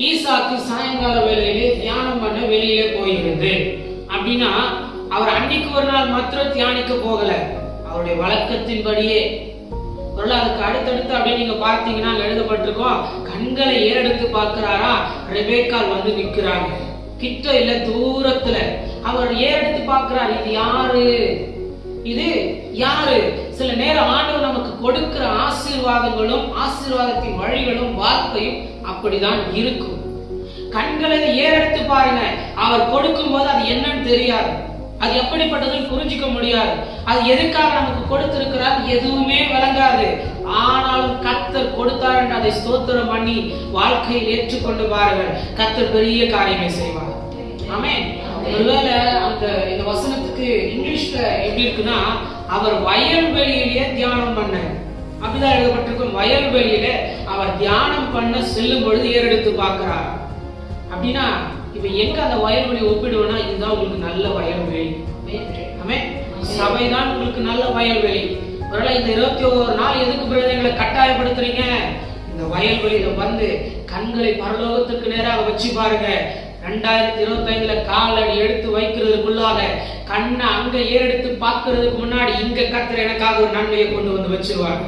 ஈசாக்கு சாயங்கால வேளையிலே தியானம் பண்ண வெளியிலே போயிருந்து அப்படின்னா, அவர் அன்னைக்கு ஒரு நாள் மாத்திரம் தியானிக்க போகல, அவருடைய வழக்கத்தின்படியே. அதுக்கு அடுத்தடுத்து அப்படியே நீங்க பார்த்தீங்கன்னா எழுதப்பட்டிருக்கோம், கண்களை ஏறெடுத்து பார்க்கிறாரா, ரெபேக்கால் வந்து நிற்கிறாங்க. கிட்ட இல்ல, தூரத்துல. அவர் ஏறெடுத்து பார்க்கிறார், இது யாரு, இது யாரு? சில நேரம் ஆண்டவர் நமக்கு கொடுக்கிற ஆசீர்வாதங்களும் ஆசீர்வாதத்தின் வழிகளும் வார்த்தையும் அப்படிதான் இருக்கும். கண்களை ஏறெடுத்து பாருங்க. அவர் கொடுக்கும் போது அது என்னன்னு தெரியாது, அது எப்படிப்பட்டதுன்னு புரிஞ்சிக்க முடியாது. அது எதுக்காக நமக்கு கொடுத்திருக்கிறார் எதுவுமே விளங்காது. ஆனாலும் கர்த்தர் கொடுத்தார் என்று அதை ஸ்தோத்திரம் பண்ணி வாழ்க்கையில் ஏற்றுக்கொண்டு பாருங்கள், கர்த்தர் பெரிய காரியமே செய்வார். ஆமென். ஒருவேளை இந்த வசனத்துக்கு இங்கிலீஷ்ல எப்படி இருக்குன்னா, அவர் வயல்வெளியிலேயே தியானம் பண்ண, அப்படிதான் எழுதப்பட்டிருக்கும். வயல்வெளியில அவர் தியானம் பண்ண செல்லும் பொழுது ஏறெடுத்து பார்க்கிறார். அப்படின்னா இப்ப எங்க அந்த வயல்வெளி ஒப்பிடுவோம்னா, இதுதான் உங்களுக்கு நல்ல வயல்வெளி. ஆமென். சபைதான் உங்களுக்கு நல்ல வயல்வெளி. ஒருவேளை இந்த 21 நாள் எதுக்கு பிறகு எங்களை கட்டாயப்படுத்துறீங்க? இந்த வயல்வெளியில வந்து கண்களை பரலோகத்துக்கு நேராக வச்சு பாருங்க. 2025 காலடி எடுத்து வைக்கிறதுக்குள்ளாக கண்ணை அங்க ஏறெடுத்து பார்க்கறதுக்கு முன்னாடி இங்க கர்த்தர் எனக்காக ஒரு நன்மையை கொண்டு வந்து வச்சிருவார்.